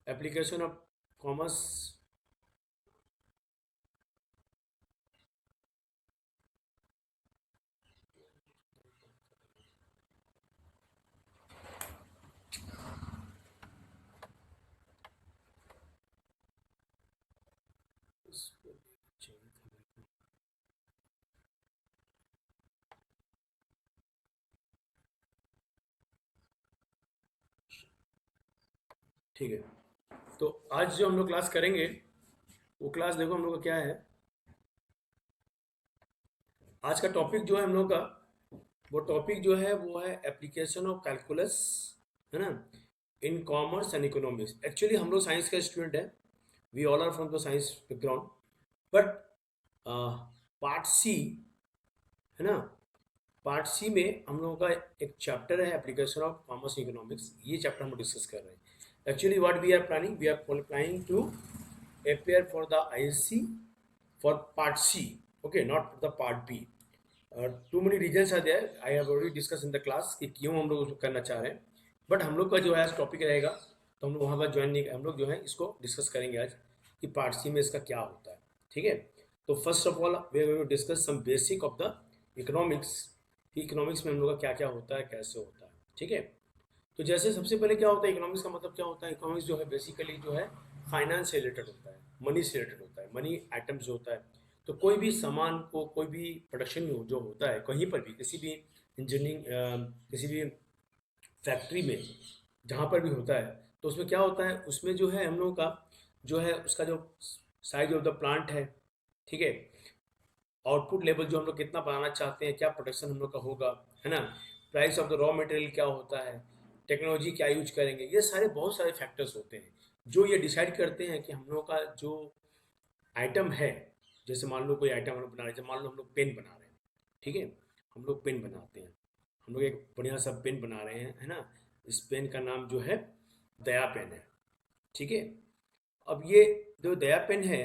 Application of commerce. ठीक है, तो आज जो हम लोग क्लास करेंगे वो क्लास देखो हम लोग का क्या है। आज का टॉपिक जो है हम लोग का, वो टॉपिक जो है वो है एप्लीकेशन ऑफ कैलकुलस, है ना, in commerce and economics. Actually हम लोग साइंस का स्टूडेंट है, we all are from the science background, but part C, है ना, पार्ट सी में हम लोगों का एक चैप्टर है एप्लीकेशन ऑफ कॉमर्स इकोनॉमिक्स। ये चैप्टर हम डिस्कस कर रहे हैं। Actually what we are planning to appear for the ISC for part C, okay, not the part B. Too many reasons are there, I have already discuss in the class कि क्यों हम लोग उसको करना चाह रहे हैं। बट हम लोग का जो है आज टॉपिक रहेगा, तो हम लोग वहाँ पर ज्वाइन नहीं, हम लोग जो है इसको डिस्कस करेंगे आज कि पार्ट सी में इसका क्या होता है। ठीक है, तो first of all we are going to discuss some basic of the economics, कि इकोनॉमिक्स में हम लोग का क्या क्या होता है, कैसे होता है। ठीक है, तो जैसे सबसे पहले क्या होता है, इकोनॉमिक्स का मतलब क्या होता है। इकोनॉमिक्स जो है बेसिकली जो है फाइनेंस से रिलेटेड होता है, मनी से रिलेटेड होता है, मनी आइटम्स जो होता है। तो कोई भी सामान को, कोई भी प्रोडक्शन जो होता है कहीं पर भी, किसी भी इंजीनियरिंग, किसी भी फैक्ट्री में, जहाँ पर भी होता है, तो उसमें क्या होता है, उसमें जो है हम लोगों का जो है उसका जो साइज ऑफ द प्लांट है, ठीक है, आउटपुट लेवल जो हम लोग कितना बनाना चाहते हैं, क्या प्रोडक्शन हम लोग का होगा, है ना, price of the raw material क्या होता है, टेक्नोलॉजी क्या यूज करेंगे, ये सारे बहुत सारे फैक्टर्स होते हैं जो ये डिसाइड करते हैं कि हम लोग का जो आइटम है। जैसे मान लो कोई आइटम हम लोग बना रहे हैं, जैसे मान लो हम लोग पेन बना रहे हैं, ठीक है, हम लोग पेन बनाते हैं, हम लोग एक बढ़िया सा पेन बना रहे हैं, है ना। इस पेन का नाम जो है दया पेन है, ठीक है। अब ये जो दया पेन है,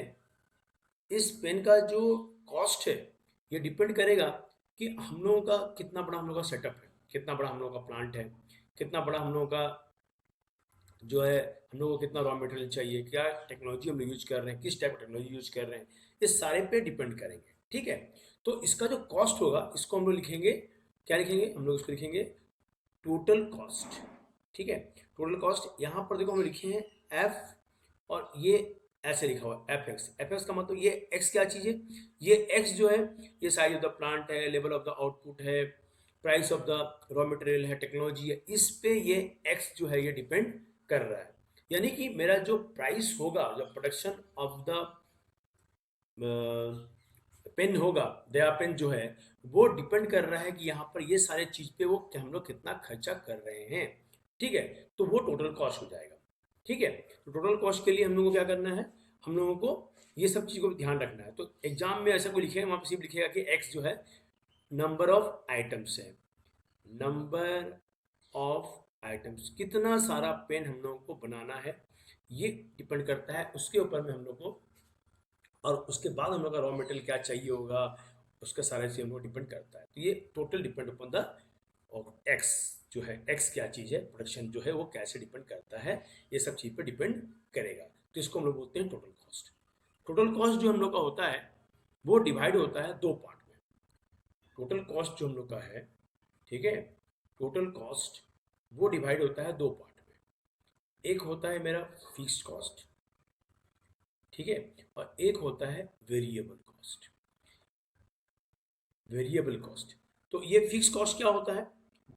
इस पेन का जो कॉस्ट है, ये डिपेंड करेगा कि हम लोगों का कितना बड़ा हम लोग का सेटअप है, कितना बड़ा हम लोग का प्लांट है, कितना बड़ा हम लोगों का जो है, हम लोग को कितना रॉ मटेरियल चाहिए, क्या टेक्नोलॉजी हम लोग यूज कर रहे हैं, किस टाइप की टेक्नोलॉजी यूज कर रहे हैं, इस सारे पे डिपेंड करेंगे। ठीक है, तो इसका जो कॉस्ट होगा इसको हम लोग लिखेंगे, क्या लिखेंगे, हम लोग इसको लिखेंगे टोटल कॉस्ट। ठीक है, टोटल कॉस्ट यहाँ पर देखो हम लिखे हैं एफ, और ये ऐसे लिखा हुआ एफ एक्स। एफ एक्स का मतलब ये एक्स क्या चीज़ है, ये एक्स जो है ये साइज ऑफ द प्लांट है, लेवल ऑफ द आउटपुट है, price of the raw material है, टेक्नोलॉजी है, इस पे ये एक्स जो है ये डिपेंड कर रहा है। यानी कि मेरा जो प्राइस होगा, जो प्रोडक्शन ऑफ द पेन होगा, दया पेन जो है, वो डिपेंड कर रहा है कि यहाँ पर ये सारे चीज पे वो हम लोग कितना खर्चा कर रहे हैं। ठीक है, तो वो टोटल कॉस्ट हो जाएगा। ठीक है, तो टोटल कॉस्ट के लिए हम लोगों को क्या करना है, हम लोगों को ये सब चीज़ को भी ध्यान रखना है। तो एग्जाम में ऐसा कोई लिखेगा, वहाँ पर सिर्फ लिखेगा कि एक्स जो है नंबर ऑफ आइटम्स है, नंबर ऑफ आइटम्स, कितना सारा पेन हम लोगों को बनाना है, ये डिपेंड करता है उसके ऊपर में हम लोग को। और उसके बाद हम लोग का रॉ मटेरियल क्या चाहिए होगा, उसका सारा चीज हम लोग डिपेंड करता है। तो ये total depend upon the x, जो है एक्स क्या चीज़ है, प्रोडक्शन जो है वो कैसे डिपेंड करता है, ये सब चीज़ पे डिपेंड करेगा। तो इसको हम लोग बोलते हैं टोटल कॉस्ट। टोटल कॉस्ट जो हम लोग का होता है वो डिवाइड होता है दो पार्ट में। टोटल कॉस्ट जो हम लोग का है, ठीक है, टोटल कॉस्ट वो डिवाइड होता है दो पार्ट में। एक होता है मेरा फिक्स्ड कॉस्ट, ठीक है, और एक होता है वेरिएबल कॉस्ट। वेरिएबल कॉस्ट, तो ये फिक्स कॉस्ट क्या होता है,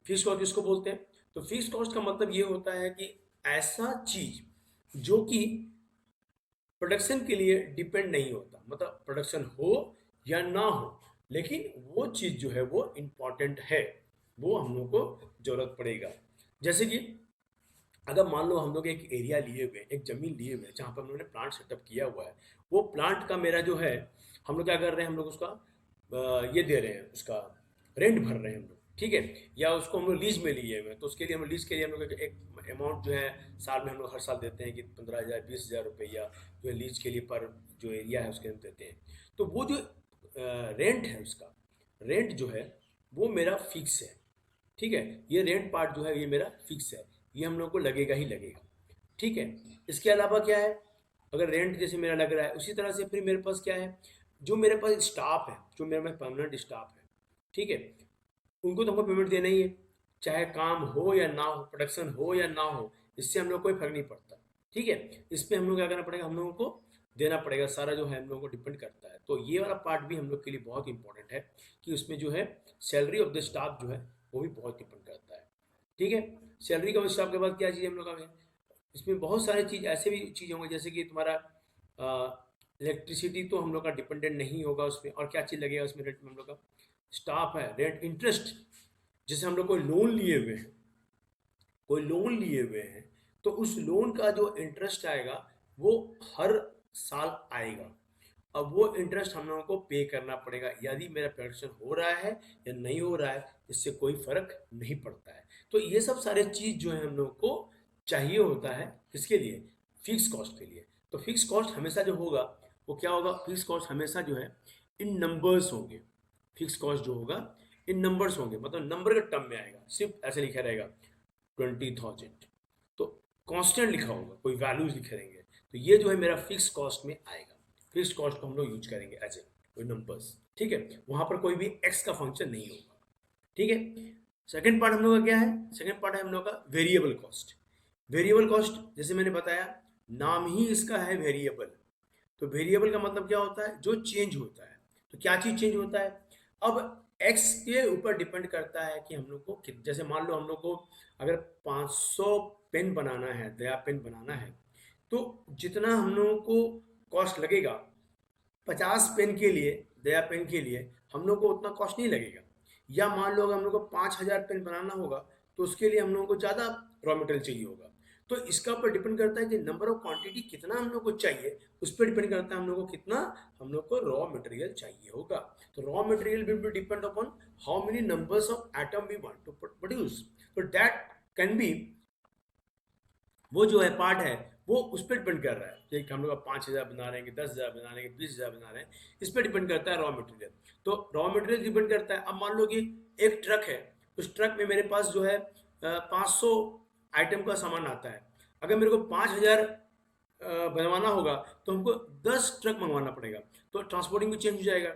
फिक्स कॉस्ट किसको बोलते हैं, तो फिक्स कॉस्ट का मतलब ये होता है कि ऐसा चीज जो कि प्रोडक्शन के लिए डिपेंड नहीं होता, मतलब प्रोडक्शन हो या ना हो, लेकिन वो चीज जो है वो इंपॉर्टेंट है, वो हम लोग को जरूरत पड़ेगा। जैसे कि अगर मान लो हम लोग एक एरिया लिए हुए, एक जमीन लिए हुए जहाँ पर हम लोगों ने प्लांट सेटअप किया हुआ है, वो प्लांट का मेरा जो है, हम लोग क्या कर रहे हैं, हम लोग उसका ये दे रहे हैं, उसका रेंट भर रहे हैं हम लोग, ठीक है, या उसको हम लोग लीज में लिए हुए हैं, तो उसके लिए हम लीज के लिए हम लोग एक अमाउंट जो है साल में हम लोग हर साल देते हैं कि 15,000 20,000 रुपया जो है लीज के लिए पर जो एरिया है उसके हम देते हैं। तो वो जो रेंट है, उसका रेंट जो है वो मेरा फिक्स है। ठीक है, ये रेंट पार्ट जो है ये मेरा फिक्स है, ये हम लोग को लगेगा ही लगेगा। ठीक है। इसके अलावा क्या है, अगर रेंट जैसे मेरा लग रहा है, उसी तरह से फिर मेरे पास क्या है, जो मेरे पास स्टाफ है, जो मेरे पास परमानेंट स्टाफ है, ठीक है, उनको तो हमको पेमेंट देना ही है, चाहे काम हो या ना हो, प्रोडक्शन हो या ना हो, इससे हम लोग कोई फर्क नहीं पड़ता। ठीक है, इस पे हम लोग क्या करना पड़ेगा, हम लोगों को देना पड़ेगा, सारा जो है हम लोगों को डिपेंड करता है। तो ये वाला पार्ट भी हम लोग के लिए बहुत इंपॉर्टेंट है कि उसमें जो है सैलरी ऑफ द स्टाफ जो है वो भी बहुत डिपेंड करता है। ठीक है, सैलरी का स्टाफ के बाद क्या चीज़ हम लोग का है, इसमें बहुत सारी चीज़ ऐसे भी चीज़ होंगे, जैसे कि तुम्हारा इलेक्ट्रिसिटी तो हम लोग का डिपेंडेंट नहीं होगा उसमें, और क्या चीज़ लगेगा उसमें रेंट में हम लोग का, स्टाफ है, रेंट, इंटरेस्ट, जैसे हम लोग कोई लोन लिए हुए हैं, कोई लोन लिए हुए हैं, तो उस लोन का जो इंटरेस्ट आएगा वो हर साल आएगा। अब वो इंटरेस्ट हम लोगों को पे करना पड़ेगा, यदि मेरा प्रोडक्शन हो रहा है या नहीं हो रहा है, इससे कोई फर्क नहीं पड़ता है। तो ये सब सारे चीज जो है हम लोग को चाहिए होता है, किसके लिए, फिक्स कॉस्ट के लिए। तो फिक्स कॉस्ट हमेशा जो होगा वो क्या होगा, फिक्स कॉस्ट हमेशा जो है इन नंबर्स होंगे, फिक्स कॉस्ट जो होगा इन नंबर्स होंगे, मतलब नंबर के टर्म में आएगा, सिर्फ ऐसे लिखा रहेगा 20,000, तो कांस्टेंट लिखा होगा, कोई वैल्यूज लिखे रहेंगे, तो ये जो है मेरा फिक्स कॉस्ट में आएगा। फिक्स कॉस्ट को हम लोग यूज करेंगे एज ए कोई नंबर्स, ठीक है, वहां पर कोई भी एक्स का फंक्शन नहीं होगा। ठीक है, सेकंड पार्ट हम लोग का क्या है, सेकंड पार्ट है हम लोग का वेरिएबल कॉस्ट। वेरिएबल कॉस्ट जैसे मैंने बताया, नाम ही इसका है वेरिएबल, तो वेरिएबल का मतलब क्या होता है, जो चेंज होता है। तो क्या चीज चेंज होता है, अब एक्स के ऊपर डिपेंड करता है कि हम लोग को जैसे मान लो हम लोग को अगर 500 पेन बनाना है, दया पेन बनाना है, तो जितना हम लोगों को कॉस्ट लगेगा 50 पेन के लिए, दया पेन के लिए हम लोग को उतना कॉस्ट नहीं लगेगा। या मान लो अगर हम लोग को 5,000 पेन बनाना होगा, तो उसके लिए हम लोगों को ज़्यादा रॉ मटेरियल चाहिए होगा। तो इसका ऊपर डिपेंड करता है कि नंबर ऑफ क्वांटिटी कितना हम लोग को चाहिए, उस पर डिपेंड करता है हम लोग को कितना हम लोग को रॉ मटेरियल चाहिए होगा। तो raw material will be depend upon how many numbers of atom we want to produce, तो दैट कैन बी, वो जो है पार्ट है वो उस पर डिपेंड कर रहा है, जैसे हम लोग 5,000 बना रहे हैं, 10,000 बना रहे हैं, 20,000 बना रहे हैं, इस पर डिपेंड करता है रॉ मटेरियल। तो रॉ मटेरियल डिपेंड करता है, अब मान लो कि एक ट्रक है, उस ट्रक में मेरे पास जो है 500 आइटम का सामान आता है, अगर मेरे को 5,000 बनवाना होगा तो हमको 10 ट्रक मंगवाना पड़ेगा, तो ट्रांसपोर्टिंग भी चेंज हो जाएगा।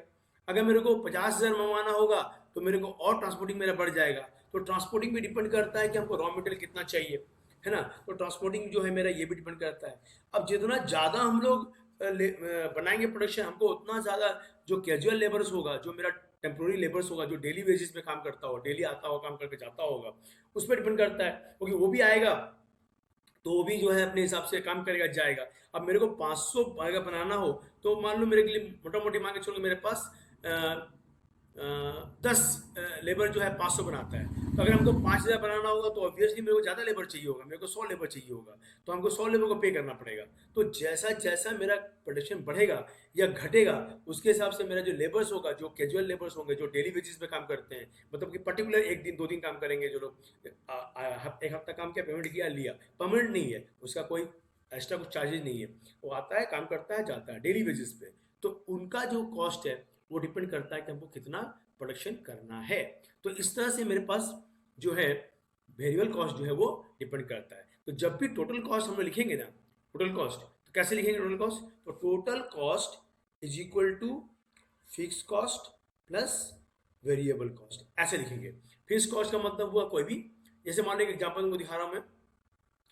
अगर मेरे को 50,000 मंगवाना होगा तो मेरे को और ट्रांसपोर्टिंग मेरा बढ़ जाएगा। तो ट्रांसपोर्टिंग भी डिपेंड करता है कि हमको रॉ मटेरियल कितना चाहिए, है ना, तो ट्रांसपोर्टिंग जो है मेरा ये भी डिपेंड करता है। अब जितना ज़्यादा हम लोग बनाएंगे प्रोडक्शन, हमको उतना ज़्यादा जो कैजुअल लेबर्स होगा, जो मेरा टेम्प्रोरी लेबर्स होगा, जो डेली बेसिस पे काम करता हो, डेली आता होगा काम करके जाता होगा, उस पर डिपेंड करता है, क्योंकि वो भी आएगा तो वो भी जो है अपने हिसाब से काम करेगा, जाएगा। अब मेरे को 500 अगर बनाना हो, तो मान लो मेरे के लिए मोटा मोटी मान के चलो मेरे पास 10 लेबर जो है 500 बनाता है, तो अगर हमको 5,000 बनाना होगा तो ऑब्वियसली मेरे को ज़्यादा लेबर चाहिए होगा, मेरे को 100 लेबर चाहिए होगा, तो हमको 100 लेबर को पे करना पड़ेगा। तो जैसा जैसा मेरा प्रोडक्शन बढ़ेगा या घटेगा, उसके हिसाब से मेरा जो लेबर्स होगा, जो कैजुअल लेबर्स होंगे, जो डेली बेसिस पे काम करते हैं, मतलब कि पर्टिकुलर एक दिन 2 दिन काम करेंगे जो लोग, एक हफ्ता काम किया, पेमेंट किया, लिया, परमानेंट नहीं है उसका, कोई एक्स्ट्रा कुछ चार्जेस नहीं है, वो आता है काम करता है जाता है डेली बेसिस पे, तो उनका जो कॉस्ट है वो डिपेंड करता है कि हमको कितना प्रोडक्शन करना है। तो इस तरह से मेरे पास जो है वेरिएबल कॉस्ट जो है वो डिपेंड करता है। तो जब भी टोटल कॉस्ट हम लोग लिखेंगे ना, टोटल कॉस्ट, तो कैसे लिखेंगे टोटल कॉस्ट, तो total cost is equal to fix cost plus variable cost, ऐसे लिखेंगे। फिक्स कॉस्ट का मतलब हुआ कोई भी, जैसे मान लो एक एग्जाम्पल को दिखा रहा हूँ मैं,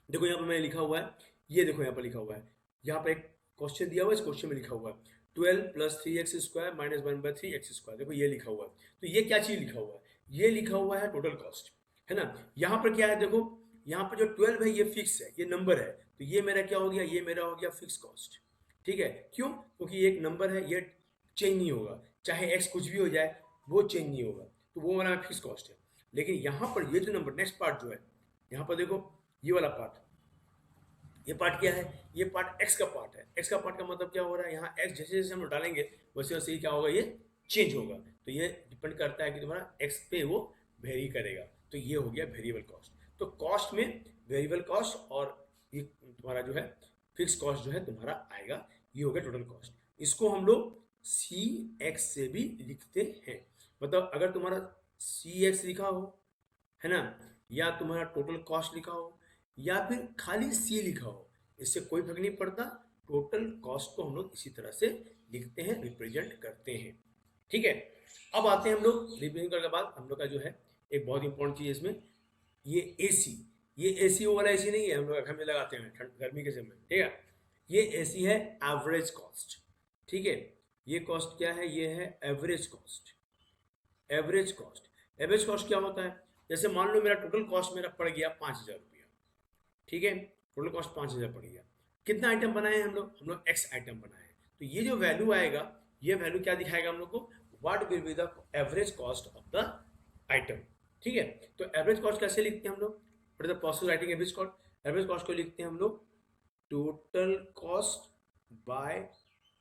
देखो यहाँ पर मैंने लिखा हुआ है, ये देखो यहाँ पर लिखा हुआ है, यहाँ पर एक क्वेश्चन दिया हुआ है, इस क्वेश्चन में लिखा हुआ है 12 plus 3x square minus 1/3x square, देखो ये लिखा हुआ है। तो ये क्या चीज लिखा हुआ है, ये लिखा हुआ है टोटल कॉस्ट, है ना। यहाँ पर क्या है, देखो यहाँ पर जो 12 है ये फिक्स है, ये नंबर है, तो ये मेरा क्या हो गया, ये मेरा हो गया फिक्स कॉस्ट। ठीक है, क्यों, क्योंकि ये एक नंबर है, ये चेंज नहीं होगा, चाहे एक्स कुछ भी हो जाए वो चेंज नहीं होगा, तो वो वाला फिक्स कॉस्ट है। लेकिन यहाँ पर ये जो नंबर नेक्स्ट पार्ट जो है, यहाँ पर देखो ये वाला पार्ट, ये पार्ट क्या है, ये पार्ट एक्स का पार्ट है। एक्स का पार्ट का मतलब क्या हो रहा है, यहाँ एक्स जैसे जैसे हम लोग डालेंगे वैसे वैसे ही क्या होगा, ये चेंज होगा। तो ये डिपेंड करता है कि तुम्हारा एक्स पे वो वेरी करेगा, तो ये हो गया वेरिएबल कॉस्ट। तो कॉस्ट में वेरिएबल कॉस्ट और ये तुम्हारा जो है फिक्स कॉस्ट जो है तुम्हारा आएगा, ये हो गया टोटल कॉस्ट। इसको हम लोग सी एक्स से भी लिखते हैं, मतलब अगर तुम्हारा सी एक्स लिखा हो, है ना, या तुम्हारा टोटल कॉस्ट लिखा हो, या फिर खाली सी लिखा हो, इससे कोई फर्क नहीं पड़ता। टोटल कॉस्ट को हम लोग इसी तरह से लिखते हैं, रिप्रेजेंट करते हैं। ठीक है, अब आते हैं हम लोग रिप्रेजेंट करने के बाद हम लोग का जो है एक बहुत इंपॉर्टेंट चीज है इसमें, ये एसी। ये एसी वाला एसी नहीं है हम लोग घर में लगाते हैं ठंड गर्मी के समय, ठीक है। ये एसी है एवरेज कॉस्ट। ठीक है, ये कॉस्ट क्या है, ये है average cost. Average cost, average cost क्या होता है, जैसे मान लो मेरा टोटल कॉस्ट मेरा पड़ गया 5,000 रुपया। ठीक है, टोटल कॉस्ट 5,000 पड़ गया। कितना आइटम बनाए हैं हम लोग एक्स आइटम बनाए हैं। तो ये जो वैल्यू आएगा, ये वैल्यू क्या दिखाएगा हम लोग को, what will be the average cost of the item. ठीक है, तो एवरेज कॉस्ट कैसे लिखते हैं हम लोग, for the process writing average cost, average cost को लिखते हैं हम लोग टोटल कॉस्ट बाय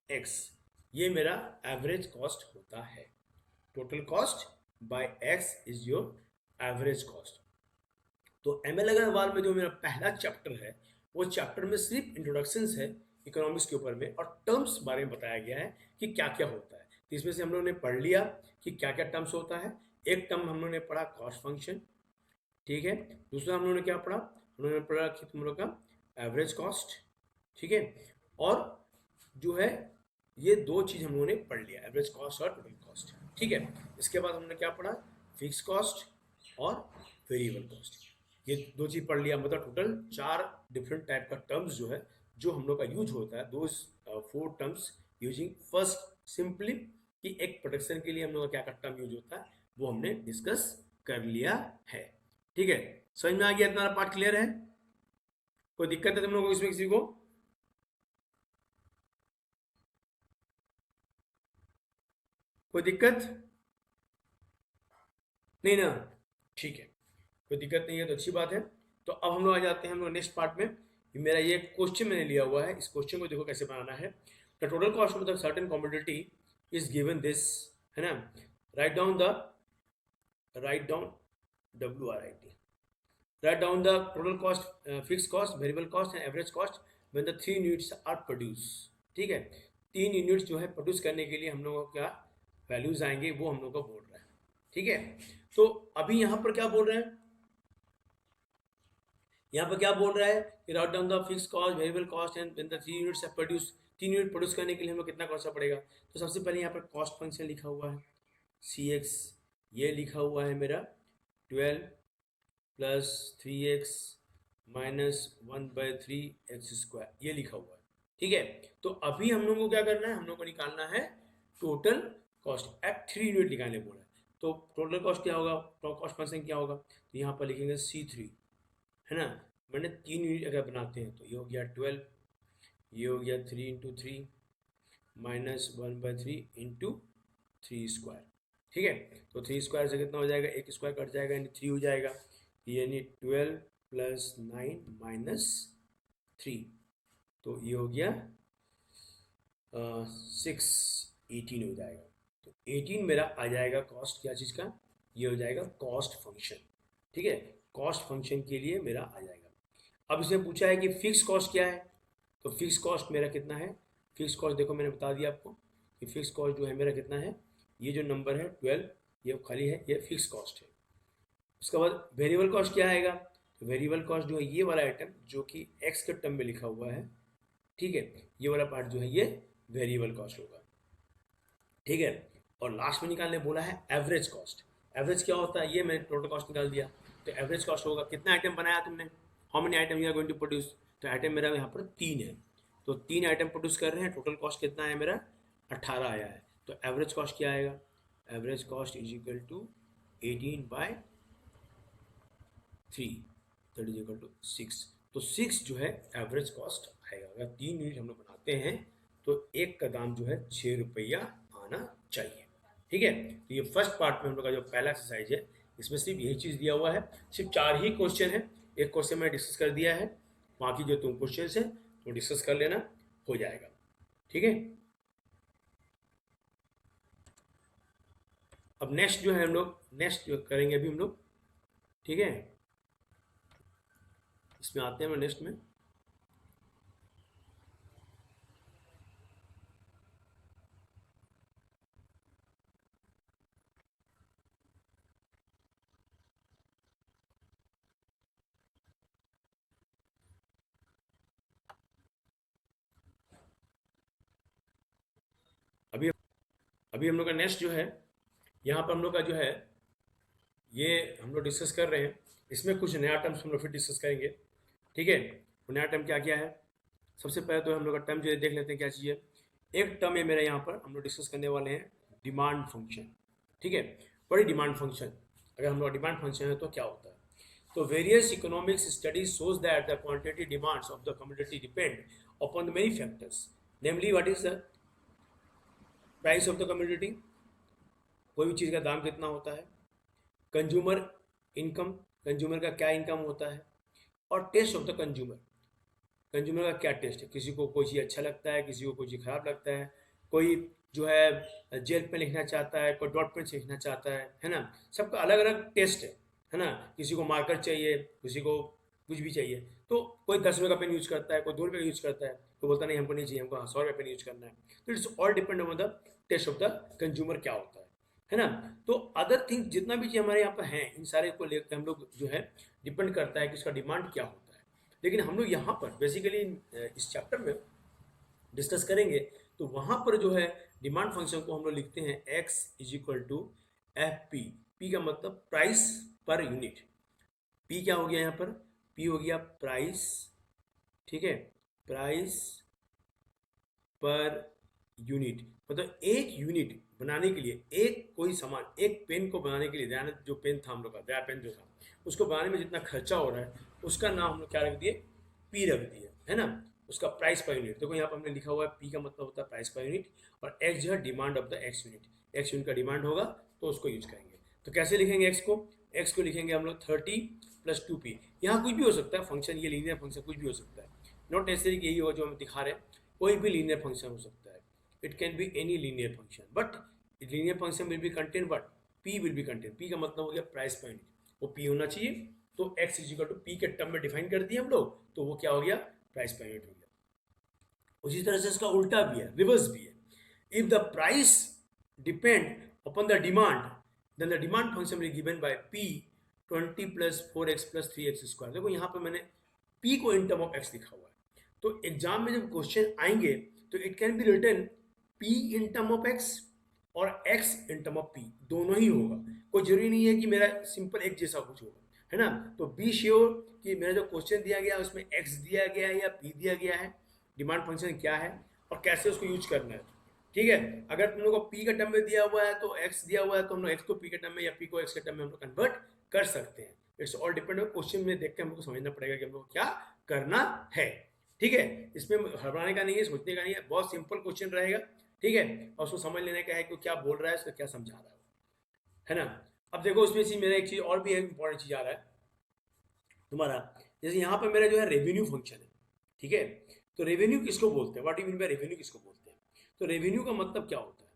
एक्स। ये मेरा एवरेज कॉस्ट होता है। Total cost by x is your average cost. तो एमएल अग्रवाल में जो मेरा पहला चैप्टर है, वो चैप्टर में सिर्फ इंट्रोडक्शन है इकोनॉमिक्स के ऊपर में, और टर्म्स बारे में बताया गया है कि क्या क्या होता है। तो इसमें से हम लोगों ने पढ़ लिया कि क्या क्या टर्म्स होता है। एक टर्म हम लोगों ने पढ़ा कॉस्ट फंक्शन। ठीक है, दूसरा हम लोगों ने क्या पढ़ा, हम लोगों ने पढ़ा कि तुम लोग का एवरेज कॉस्ट। ठीक है, और जो है ये दो चीज हम लोगों ने पढ़ लिया, एवरेज कॉस्ट और टोटल कॉस्ट। ठीक है, इसके बाद हमने क्या पढ़ा, फिक्स कॉस्ट और वेरिएबल कॉस्ट। ये दो चीज पढ़ लिया, मतलब टोटल 4 डिफरेंट टाइप का टर्म्स जो है, जो हम लोग का यूज होता है, दो 4 टर्म्स यूजिंग फर्स्ट सिंपली, कि एक प्रोडक्शन के लिए हम लोग का क्या का टर्म यूज होता है वो हमने डिस्कस कर लिया है। ठीक है, समझ में आ गया, इतना पार्ट क्लियर है, कोई दिक्कत है तुम लोगों को इसमें किसी को? कोई दिक्कत नहीं ना? ठीक है, कोई दिक्कत नहीं है तो अच्छी बात है। तो अब हम लोग आ जाते हैं हम लोग नेक्स्ट पार्ट में। मेरा ये क्वेश्चन मैंने लिया हुआ है, इस क्वेश्चन को देखो कैसे बनाना है। The total cost of the certain commodity is given this, है ना। Right down the, write down, WRIT, write down the total cost, fixed cost, variable cost and average cost when the 3 units are produced। ठीक है, 3 units जो है produce करने के लिए हम लोगों को क्या वैल्यूज आएंगे वो हम लोग को बोल रहा है। ठीक है, तो अभी यहाँ पर क्या बोल रहे हैं, यहाँ पर क्या बोल रहा है कि write down the fix cost, variable cost and when the 3 units are produce. 3 unit produce करने के लिए हम लोग कितना कॉस्ट पड़ेगा। तो सबसे पहले यहाँ पर कॉस्ट फंक्शन लिखा हुआ है, CX। ये लिखा हुआ है मेरा 12 प्लस 3x माइनस 1/3 x², ये लिखा हुआ है। ठीक है, तो अभी हम लोग को क्या करना है, हम लोग को निकालना है टोटल कॉस्ट एट 3 यूनिट निकालने बोला है। तो टोटल कॉस्ट क्या होगा, टोटल कॉस्ट फंक्शन क्या होगा, तो यहाँ पर लिखेंगे C3, है ना। मैंने 3 यूनिट अगर बनाते हैं तो ये हो गया 12, ये हो गया 3 × 3 माइनस 1/3 × 3²। ठीक है, तो 3² से कितना हो जाएगा, एक स्क्वायर कट जाएगा यानी 3 हो जाएगा, यानी 12 प्लस 9 माइनस 3, तो ये हो गया 6, 18 हो जाएगा। तो 18 मेरा आ जाएगा कॉस्ट, क्या चीज़ का, ये हो जाएगा कॉस्ट फंक्शन। ठीक है, कॉस्ट फंक्शन के लिए मेरा आ जाएगा। अब इसमें पूछा है कि फिक्स कॉस्ट क्या है, तो फिक्स कॉस्ट मेरा कितना है, फिक्स कॉस्ट देखो मैंने बता दिया आपको कि फिक्स कॉस्ट जो है मेरा कितना है, ये जो नंबर है 12, ये खाली है, ये फिक्स कॉस्ट है। उसके बाद वेरिएबल कॉस्ट क्या आएगा, तो वेरिएबल कॉस्ट जो है ये वाला आइटम जो कि एक्स के टर्म में लिखा हुआ है। ठीक है, ये वाला पार्ट जो है ये वेरिएबल कॉस्ट होगा। ठीक है, और लास्ट में निकालने बोला है एवरेज कॉस्ट। एवरेज क्या होता है, ये मैंने टोटल कॉस्ट निकाल दिया। तो एवरेज कॉस्ट होगा, कितना आइटम बनाया तुमने, how many item you are going to produce. तो आइटम मेरा यहाँ पर 3 है, तो 3 आइटम प्रोड्यूस कर रहे हैं, टोटल कॉस्ट कितना है मेरा 18 आया है। तो एवरेज कॉस्ट क्या आएगा, average cost is equal to 18/3, that is equal to 6। तो 6 जो है एवरेज कॉस्ट आएगा। अगर 3 यूनिट हम लोग बनाते हैं तो एक का दाम जो है 6 रुपया आना चाहिए। ठीक है, तो ये फर्स्ट पार्ट में हम लोग का जो पहला एक्सरसाइज है, इसमें सिर्फ यही चीज़ दिया हुआ है, सिर्फ 4 ही क्वेश्चन है। एक क्वेश्चन मैं डिस्कस कर दिया है, बाकी जो तुम क्वेश्चन है तो डिस्कस कर लेना, हो जाएगा। ठीक है, अब नेक्स्ट जो है हम लोग नेक्स्ट जो करेंगे अभी हम लोग, ठीक है, इसमें आते हैं हम नेक्स्ट में। अभी हम लोग का नेक्स्ट जो है, यहाँ पर हम लोग का जो है ये हम लोग डिस्कस कर रहे हैं, इसमें कुछ नया टर्म्स हम लोग फिर डिस्कस करेंगे। ठीक है, वो नया टर्म क्या क्या है? सबसे पहले तो हम लोग का टर्म जो है देख लेते हैं क्या चीज़ है। एक टर्म है मेरा यहाँ पर हम लोग डिस्कस करने वाले हैं, डिमांड फंक्शन। ठीक है, बड़ी डिमांड फंक्शन, अगर हम लोग डिमांड फंक्शन है तो क्या होता है? तो various economics studies shows that the quantity demands of the commodity depend upon the many factors, namely what is the price of the commodity, कोई भी चीज़ का दाम कितना होता है, कंज्यूमर इनकम, कंज्यूमर का क्या इनकम होता है, और taste of the consumer, consumer का क्या टेस्ट है, किसी को कोई चीज़ अच्छा लगता है, किसी को कोई चीज़ खराब लगता है, कोई जो है जेल पे लिखना चाहता है, कोई डॉट पेन से लिखना चाहता है ना, सबका अलग अलग टेस्ट है ना, किसी को मार्कर चाहिए, किसी को कुछ भी चाहिए, तो कोई 10 रुपये का पेन यूज करता है, कोई 2 रुपये का यूज करता है, तो बोलता नहीं हमको नहीं चाहिए, हमको 100 रुपये पेन यूज करना है। तो it's all depend on the taste of the consumer क्या होता है ना। तो अदर थिंग जितना भी चीज़ हमारे यहाँ पर हैं, इन सारे को लेकर हम लोग जो है डिपेंड करता है कि इसका डिमांड क्या होता है। लेकिन हम लोग यहाँ पर बेसिकली इस चैप्टर में डिस्कस करेंगे, तो वहाँ पर जो है डिमांड फंक्शन को हम लोग लिखते हैं x is equal to F P. P का मतलब प्राइस पर यूनिट, पी क्या हो गया यहाँ पर, पी हो गया प्राइस, ठीक है, प्राइस पर यूनिट, मतलब एक यूनिट बनाने के लिए, एक कोई सामान, एक पेन को बनाने के लिए, दयानंद जो पेन था हम लोग का, दया पेन जो था, उसको बनाने में जितना खर्चा हो रहा है उसका नाम हम लोग क्या रख दिए, पी रख दिए, है ना, उसका प्राइस पर यूनिट। देखो यहाँ पर हमने लिखा हुआ है पी का मतलब होता है प्राइस पर यूनिट, और एक्स जो है demand of the x unit, x unit का डिमांड होगा तो उसको यूज करेंगे। तो कैसे लिखेंगे एक्स को, एक्स को लिखेंगे हम लोग 30 + 2p। यहाँ कुछ भी हो सकता है फंक्शन, ये लीनियर फंक्शन कुछ भी हो सकता है, नॉट नेसेसरी कि यही होगा जो हम दिखा रहे हैं, कोई भी लीनियर फंक्शन हो सकता है, it can be any linear function, but linear function will be contain but P will be contain, P का मतलब हो गया प्राइस पर यूनिट, वो पी होना चाहिए। तो X is equal to P के टर्म में डिफाइन कर दिए हम लोग, तो वो क्या हो गया, प्राइस पर यूनिट हो गया। उसी तरह से इसका उल्टा भी है, रिवर्स भी है, if the price depend upon the demand then the demand function will given by p 20 + 4x + 3x²। देखो यहाँ पर मैंने p को इन टर्म ऑफ x लिखा हुआ है, तो एग्जाम में जब क्वेश्चन आएंगे तो it can be written p in term of x और x in term of p, दोनों ही होगा, कोई जरूरी नहीं है कि मेरा सिंपल एक जैसा कुछ होगा, है ना। तो बी श्योर कि मेरा जो क्वेश्चन दिया गया है उसमें x दिया गया है या p दिया गया है, डिमांड फंक्शन क्या है और कैसे उसको यूज करना है। ठीक है, अगर तुम लोग को p का टर्म में दिया हुआ है तो x दिया हुआ है, तो हम लोग x को p के टर्म में या p को x के टर्म में हम लोग कन्वर्ट कर सकते हैं। It's all depend on question में देख के हमको समझना पड़ेगा कि हम लोग क्या करना है। ठीक है, इसमें घबराने का नहीं है, सोचने का नहीं है, बहुत सिंपल क्वेश्चन रहेगा। ठीक है, और उसको समझ लेने का है कि क्या बोल रहा है, उसका क्या समझा रहा है ना। अब देखो उसमें से मेरा एक चीज और भी है, इंपॉर्टेंट चीज आ रहा है तुम्हारा, जैसे यहाँ पर मेरा जो है रेवेन्यू फंक्शन है। ठीक है, तो रेवेन्यू किसको बोलते हैं, what you mean by revenue किसको बोलते हैं? तो रेवेन्यू का मतलब क्या होता है,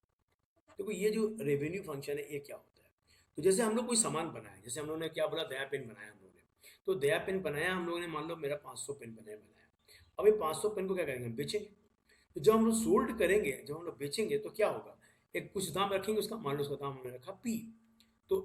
देखो ये जो रेवेन्यू फंक्शन है ये क्या होता है, तो जैसे हम लोग कोई सामान बनाया, जैसे हम लोगों ने क्या बोला, दया पेन बनाया हम लोगों ने, तो दया पेन बनाया हम लोगों ने, मान लो मेरा 500 पेन बनाया, अब ये 500 पेन को क्या करेंगे, हम बेचेंगे। तो जब हम लोग सोल्ड करेंगे, जब हम लोग बेचेंगे तो क्या होगा, एक कुछ दाम रखेंगे उसका, मान लो उसका दाम हमने रखा पी, तो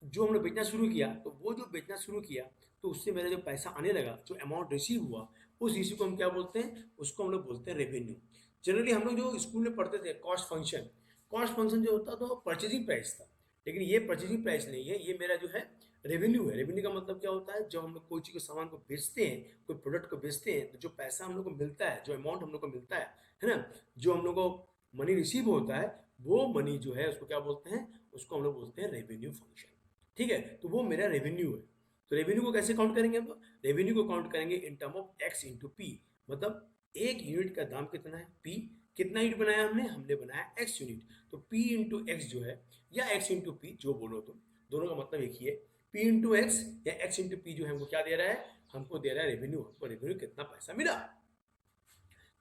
जो हमने बेचना शुरू किया, तो वो जो बेचना शुरू किया तो उससे मेरा जो पैसा आने लगा, जो अमाउंट रिसीव हुआ, उस इश्यू को हम क्या बोलते हैं, उसको हम लोग बोलते हैं रेवेन्यू। जनरली हम लोग जो स्कूल में पढ़ते थे कॉस्ट फंक्शन, कॉस्ट फंक्शन जो होता तो परचेजिंग प्राइस था, लेकिन ये परचेजिंग प्राइस नहीं है, ये मेरा जो है रेवेन्यू है। रेवेन्यू का मतलब क्या होता है, जब हम लोग कोई चीज़ के सामान को बेचते हैं, कोई प्रोडक्ट को बेचते हैं, तो जो पैसा हम लोग को मिलता है, जो अमाउंट हम लोग को मिलता है ना, जो हम लोग को मनी रिसीव होता है, वो मनी जो है उसको क्या बोलते हैं, उसको हम लोग बोलते हैं रेवेन्यू फंक्शन। ठीक है, तो वो मेरा रेवेन्यू है। तो रेवेन्यू को कैसे काउंट करेंगे हम लोग, रेवेन्यू को काउंट करेंगे इन term of x into P, मतलब एक यूनिट का दाम कितना है, पी, कितना यूनिट बनाया हमने, हमने बनाया एक्स यूनिट, तो पी इंटू एक्स जो है, या एक्स इंटू पी जो बोलो तुम, दोनों का मतलब एक ही है, पी इंटू एक्स या एक्स इंटू पी जो है हमको क्या दे रहा है, हमको दे रहा है रेवेन्यू, हमको रेवेन्यू कितना पैसा मिला।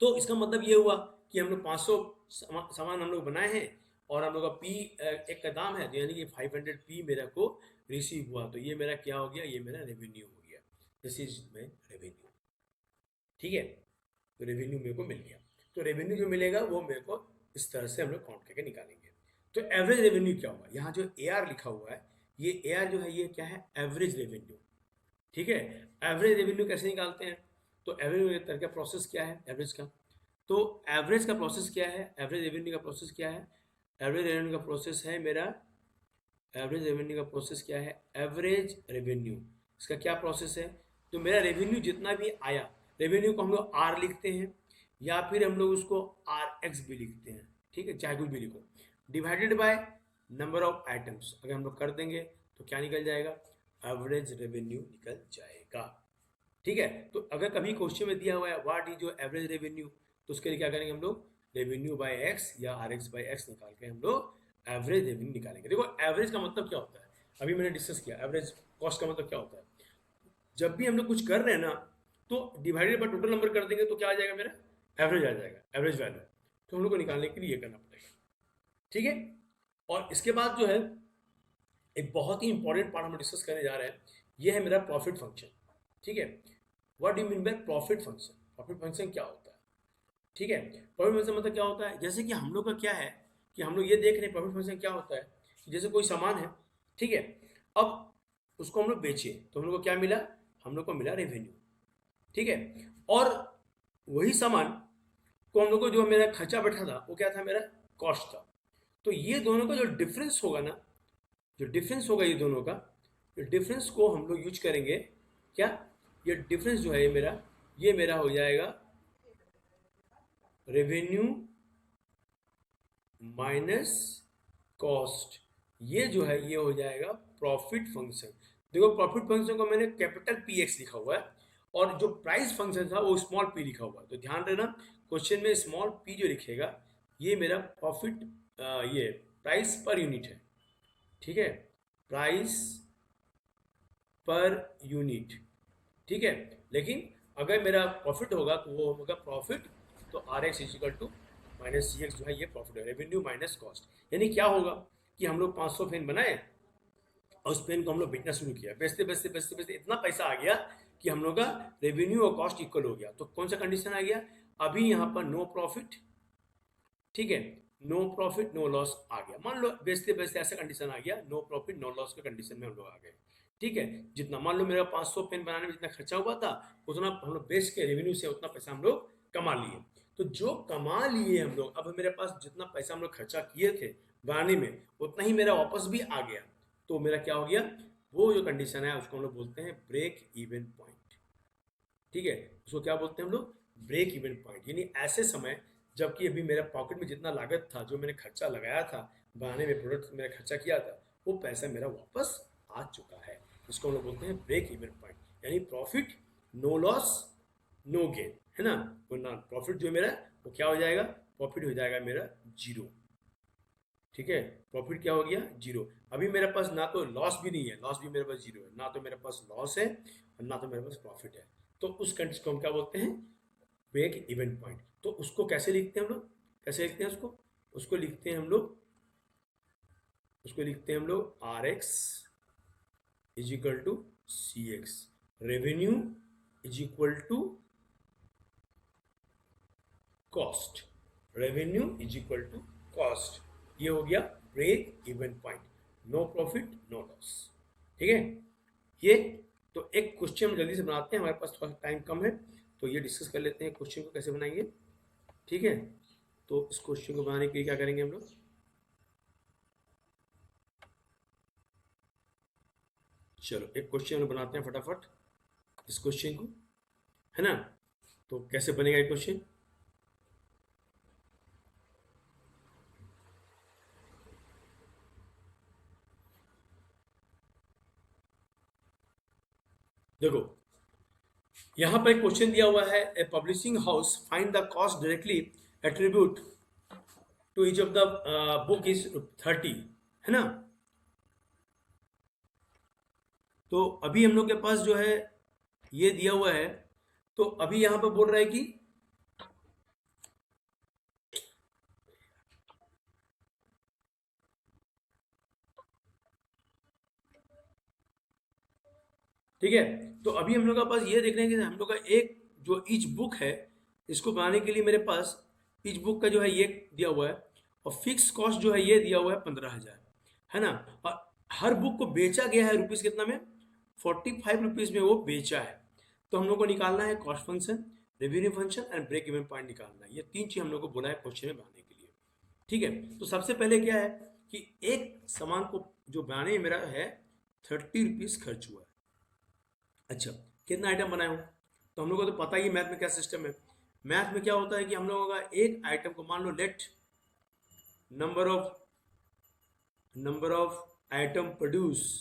तो इसका मतलब ये हुआ कि हम लोग 500 सामान हम लोग बनाए हैं और हम लोग का पी एक का दाम है, तो यानी कि 500 पी मेरे को रिसीव हुआ, तो ये मेरा क्या हो गया, ये मेरा रेवेन्यू हो गया, दिस इज माई रेवेन्यू। ठीक है, तो रेवेन्यू मेरे को मिल गया, तो रेवेन्यू जो मिलेगा वो मेरे को इस तरह से हम लोग काउंट करके निकालेंगे। तो एवरेज रेवेन्यू क्या हुआ, यहाँ जो ए आर लिखा हुआ है, ये ए आर जो है ये क्या है, एवरेज रेवेन्यू। ठीक है, एवरेज रेवेन्यू कैसे निकालते हैं, तो एवरेज का प्रोसेस क्या है एवरेज का, तो एवरेज का प्रोसेस क्या है, एवरेज रेवेन्यू का प्रोसेस क्या है, एवरेज रेवेन्यू का प्रोसेस है मेरा, एवरेज रेवेन्यू का प्रोसेस क्या है, एवरेज रेवेन्यू, इसका क्या प्रोसेस है, तो मेरा रेवेन्यू जितना भी आया, रेवेन्यू को हम लोग आर लिखते हैं या फिर हम लोग उसको आर एक्स भी लिखते हैं, ठीक है, चाहे कुछ भी लिखो, divided by number of items, अगर हम लोग कर देंगे तो क्या निकल जाएगा, एवरेज रेवेन्यू निकल जाएगा। ठीक है, तो अगर कभी क्वेश्चन में दिया हुआ है what is your average revenue, तो उसके लिए क्या करेंगे हम लोग, रेवेन्यू बाय एक्स या आर एक्स बाय एक्स निकाल के हम लोग एवरेज रेवेन्यू निकालेंगे। देखो एवरेज का मतलब क्या होता है, अभी मैंने डिस्कस किया, एवरेज कॉस्ट का मतलब क्या होता है, जब भी हम लोग कुछ कर रहे हैं ना, तो डिवाइडेड बाय टोटल नंबर कर देंगे तो क्या आ जाएगा, मेरा एवरेज आ जाएगा, एवरेज वैल्यू, तो हम लोग को निकालने के लिए ये करना पड़ेगा। ठीक है, और इसके बाद जो है एक बहुत ही इंपॉर्टेंट पार्ट हम डिस्कस करने जा रहे हैं, ये है मेरा प्रॉफिट फंक्शन। ठीक है, what do mean by profit function, profit function क्या होता है। ठीक है, प्रॉफिट फंक्शन मतलब क्या होता है, जैसे कि हम लोग का क्या है कि हम लोग ये देख रहे हैं प्रॉफिट फंक्शन क्या होता है, कि जैसे कोई सामान है, ठीक है, अब उसको हम लोग बेचे तो हम लोग को क्या मिला, हम लोग को मिला रेवेन्यू। ठीक है, और वही सामान को हम लोग को जो मेरा खर्चा बैठा था वो क्या था, मेरा कॉस्ट था। तो ये दोनों का जो डिफरेंस होगा ना, जो डिफरेंस होगा ये दोनों का, ये डिफरेंस को हम लोग यूज करेंगे क्या, ये डिफरेंस जो है ये मेरा हो जाएगा रेवेन्यू माइनस कॉस्ट, ये जो है ये हो जाएगा प्रॉफिट फंक्शन। देखो प्रॉफिट फंक्शन को मैंने कैपिटल पी एक्स लिखा हुआ है और जो प्राइस फंक्शन था वो स्मॉल पी लिखा हुआ है, तो ध्यान देना क्वेश्चन में स्मॉल पी जो लिखेगा ये मेरा प्रॉफिट, ये प्राइस पर यूनिट है। ठीक है, प्राइस पर यूनिट। ठीक है, लेकिन अगर मेरा प्रॉफिट होगा तो वो होगा प्रॉफिट, तो R X is equal to minus C X जो है ये प्रॉफिट है, रेवेन्यू माइनस कॉस्ट। यानी क्या होगा कि हम लोग 500 पेन बनाए और उस पेन को हम लोग बेचना शुरू किया, बेचते बेचते बेचते बेचते इतना पैसा आ गया कि हम लोग का रेवेन्यू और कॉस्ट इक्वल हो गया। तो कौन सा कंडीशन आ गया, अभी यहाँ पर नो प्रॉफिट, ठीक है, नो प्रॉफिट नो लॉस आ गया, मान लो बेचते बेचते ऐसा कंडीशन आ गया, नो प्रॉफिट नो लॉस के कंडीशन में हम लोग आ गए। ठीक है, जितना मान लो मेरा 500 पेन बनाने में जितना खर्चा हुआ था उतना हम लोग बेच के रेवेन्यू से उतना पैसा हम लोग कमा लिए। तो जो कमा लिए हम लोग, अब मेरे पास जितना पैसा हम लोग खर्चा किए थे बनाने में उतना ही मेरा वापस भी आ गया, तो मेरा क्या हो गया, वो जो कंडीशन है उसको हम लोग बोलते हैं ब्रेक इवन पॉइंट। ठीक है, उसको क्या बोलते हैं हम लोग, ब्रेक इवन पॉइंट, यानी ऐसे समय जबकि अभी मेरा पॉकेट में जितना लागत था, जो मैंने खर्चा लगाया था बनाने में, प्रोडक्ट मेरा खर्चा किया था, वो पैसा मेरा वापस आ चुका है। इसको हम लोग बोलते हैं ब्रेक इवन पॉइंट, यानी profit no loss no gain, है ना, वो ना प्रॉफिट जो मेरा वो क्या हो जाएगा, प्रॉफिट हो जाएगा मेरा जीरो। ठीक है, प्रॉफिट क्या हो गया, जीरो। अभी मेरे पास ना तो लॉस भी नहीं है, लॉस भी मेरे पास जीरो है, ना तो मेरे पास लॉस है और ना तो मेरे पास प्रॉफिट है, तो उस कंडीशन को हम क्या बोलते हैं, ब्रेक इवन पॉइंट। तो उसको कैसे लिखते हैं हम लोग, कैसे लिखते हैं उसको, उसको लिखते हैं हम लोग, उसको लिखते हैं हम लोग R X is equal to C X, revenue is equal to cost, revenue is equal to cost, ये हो गया break even point, no profit no loss. ठीक है, ये तो एक क्वेश्चन हम जल्दी से बनाते हैं, हमारे पास थोड़ा टाइम कम है, तो ये डिस्कस कर लेते हैं क्वेश्चन को कैसे बनाएंगे। ठीक है, तो इस क्वेश्चन को बनाने के लिए क्या करेंगे हम लोग, चलो एक क्वेश्चन हम बनाते हैं फटाफट इस क्वेश्चन को, है ना, तो कैसे बनेगा ये क्वेश्चन, देखो यहां पर एक क्वेश्चन दिया हुआ है, a publishing house find the cost directly attribute to each of the book is 30, है ना। तो अभी हम लोग के पास जो है ये दिया हुआ है, तो अभी यहां पर बोल रहा है कि ठीक है, तो अभी हम लोग के पास ये देख रहे हैं कि हम लोग का एक जो ईच बुक है, इसको बनाने के लिए मेरे पास ईच बुक का जो है ये दिया हुआ है और फिक्स कॉस्ट जो है ये दिया हुआ है 15,000, है ना, और हर बुक को बेचा गया है रुपीज़ कितना में, 45 रुपीज़ में वो बेचा है। तो हम लोग को निकालना है cost function, revenue function and break even point निकालना है, ये तीन चीज हम लोग को बोला है क्वेश्चन में बनाने के लिए। ठीक है। तो सबसे पहले क्या है कि एक सामान को जो बनाने में मेरा है 30 रुपीज़ खर्च हुआ है। अच्छा, कितना आइटम बनाया हूँ? तो हम लोगों को तो पता ही है मैथ में क्या सिस्टम है। मैथ में क्या होता है कि हम लोगों का एक आइटम को मान लो let number of item produce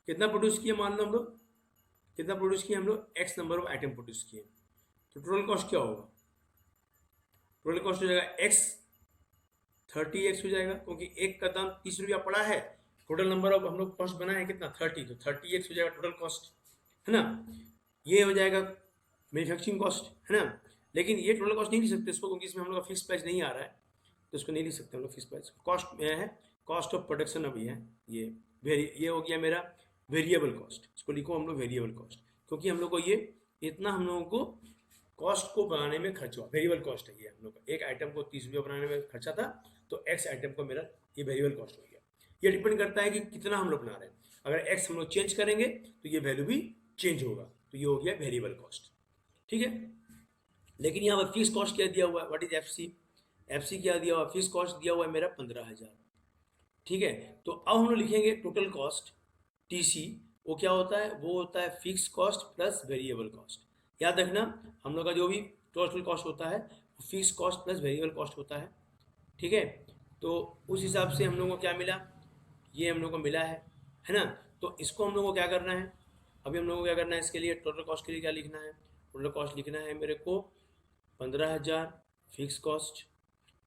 कितना प्रोड्यूस किया मान लो हम लोग, कितना प्रोड्यूस किया हम लोग, x number of item produce किए। तो टोटल कॉस्ट क्या होगा? टोटल कॉस्ट हो जाएगा एक्स, 30x हो जाएगा, क्योंकि एक का दाम 30 रुपया पड़ा है। टोटल नंबर ऑफ हम लोग कॉस्ट बनाए हैं कितना, 30, तो 30x हो जाएगा टोटल कॉस्ट, है ना। ये हो जाएगा मैन्युफैक्चरिंग कॉस्ट, है ना। लेकिन ये टोटल कॉस्ट नहीं लिख सकते इसको, क्योंकि इसमें हम लोग का फिक्स प्राइस नहीं आ रहा है, तो इसको नहीं लिख सकते हम लोग फिक्स प्राइस। कॉस्ट में है कॉस्ट ऑफ प्रोडक्शन, अभी है ये हो गया मेरा वेरिएबल कॉस्ट। इसको लिखो हम लोग वेरिएबल कॉस्ट, क्योंकि हम लोग को ये इतना हम लोगों को कॉस्ट को बनाने में खर्च हुआ, वेरिएबल कॉस्ट है ये। हम लोग का एक आइटम को 30 रुपये बनाने में खर्चा था, तो एक्स आइटम को मेरा ये वेरिएबल कॉस्ट हो गया। ये डिपेंड करता है कि कितना हम लोग बना रहे हैं। अगर एक्स हम लोग चेंज करेंगे तो ये वैल्यू भी चेंज होगा, तो ये हो गया वेरिएबल कॉस्ट। ठीक है। लेकिन यहाँ पर फिक्स कॉस्ट क्या दिया हुआ है, व्हाट इज एफसी? एफसी क्या दिया हुआ है? फिक्स कॉस्ट दिया हुआ है मेरा 15,000। ठीक है। तो अब हम लोग लिखेंगे टोटल कॉस्ट, टीसी। वो क्या होता है? वो होता है fix cost plus variable cost. याद रखना, हम लोग का जो भी टोटल कॉस्ट होता है वो fix cost plus variable cost होता है। ठीक है। तो उस हिसाब से हम लोगों को क्या मिला, ये हम लोग को मिला है ना। तो इसको हम लोग को क्या करना है, अभी हम लोग को क्या करना है, इसके लिए टोटल कॉस्ट के लिए क्या लिखना है? टोटल कॉस्ट लिखना है मेरे को 15,000 फिक्स कॉस्ट,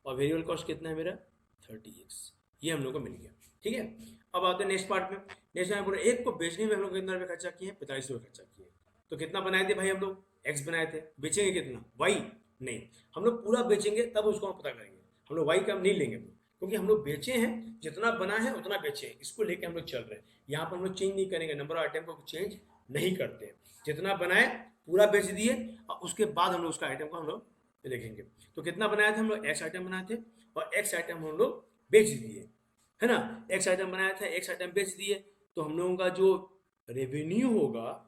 और वेरिएबल कॉस्ट कितना है मेरा 30x। ये हम लोग को मिल गया। ठीक है। अब आते हैं नेक्स्ट पार्ट में। नेक्स्ट में पूरे एक को बेचने में हम लोग कितना रुपये खर्चा किए हैं? 45 रुपये खर्चा किए। तो कितना बनाए थे भाई हम लोग? एक्स बनाए थे। बेचेंगे कितना? वाई? नहीं, हम लोग पूरा बेचेंगे तब उसको हम पता करेंगे। हम लोग वाई का नहीं लेंगे हम लोग, क्योंकि हम लोग बेचे हैं, जितना बना है उतना बेचे हैं, इसको लेके हम लोग चल रहे हैं। यहाँ पर हम लोग चेंज नहीं करेंगे, नंबर ऑफ आइटम को चेंज नहीं करते हैं। जितना बनाए पूरा बेच दिए, और उसके बाद हम लोग उसका आइटम को हम लोग देखेंगे। तो कितना बनाए थे हम लोग? एक्स आइटम बनाए थे, और एक्स आइटम हम लोग बेच दिए, है ना। एक्स आइटम बनाया था, एक्स आइटम बेच दिए, तो हम लोगों का जो रेवेन्यू होगा,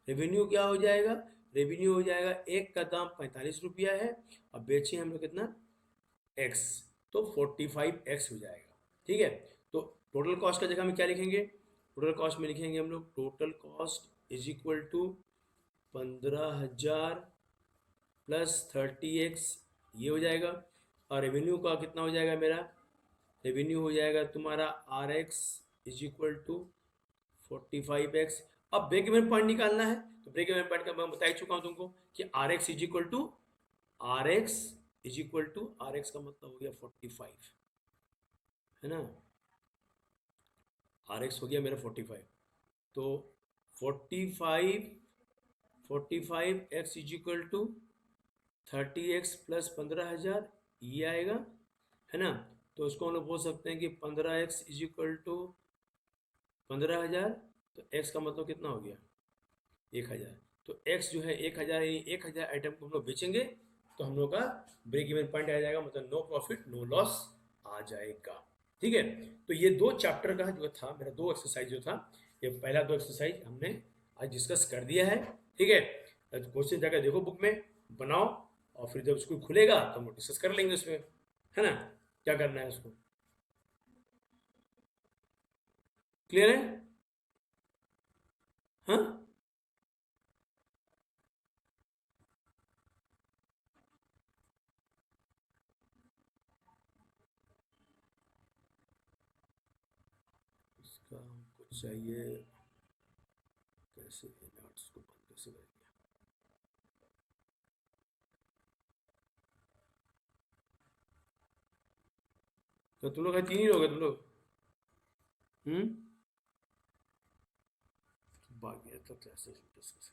रेवेन्यू क्या हो जाएगा? रेवेन्यू हो जाएगा एक का दाम 45 रुपया है, और बेचे हम लोग कितना? एक्स, तो 45x हो जाएगा। ठीक है। तो टोटल कॉस्ट का जगह में क्या लिखेंगे? टोटल कॉस्ट में लिखेंगे हम लोग total cost is equal to 15,000 plus 30x, ये हो जाएगा। और रेवेन्यू का कितना हो जाएगा मेरा? रेवेन्यू हो जाएगा तुम्हारा RX is equal to 45x। अब ब्रेक इवन पॉइंट निकालना है, तो ब्रेक इवन पॉइंट का मैं बता ही चुका हूँ तुमको कि RX is equal to RX is equal to RX का मतलब हो गया 45, है ना। RX हो गया मेरा 45, तो 45 is equal to 30x plus 15,000, ये आएगा, है ना। तो उसको हम लोग बोल सकते हैं कि 15x इज इक्वल टू 15,000, तो x का मतलब कितना हो गया? 1,000। तो x जो है 1,000, यानी 1,000 आइटम को हम लोग बेचेंगे, तो हम लोग का ब्रेक इवन पॉइंट आ जाएगा, मतलब नो प्रॉफिट नो लॉस आ जाएगा। ठीक है। तो ये 2 चैप्टर का जो था मेरा, 2 एक्सरसाइज जो था, ये पहला 2 एक्सरसाइज हमने आज डिस्कस कर दिया है। ठीक है। तो क्वेश्चन जाकर देखो बुक में, बनाओ, और फिर जब स्कूल खुलेगा तो हम लोग डिस्कस कर लेंगे उसमें, है ना, क्या करना है उसको। क्लियर है? हाँ, इसका हमको चाहिए कैसे नोट्स को बंद कैसे करेंगे? तो तुम लोग 3 ही लोग हैं तुम लोग? हम्म, बाकी है तो कैसे डिस्कस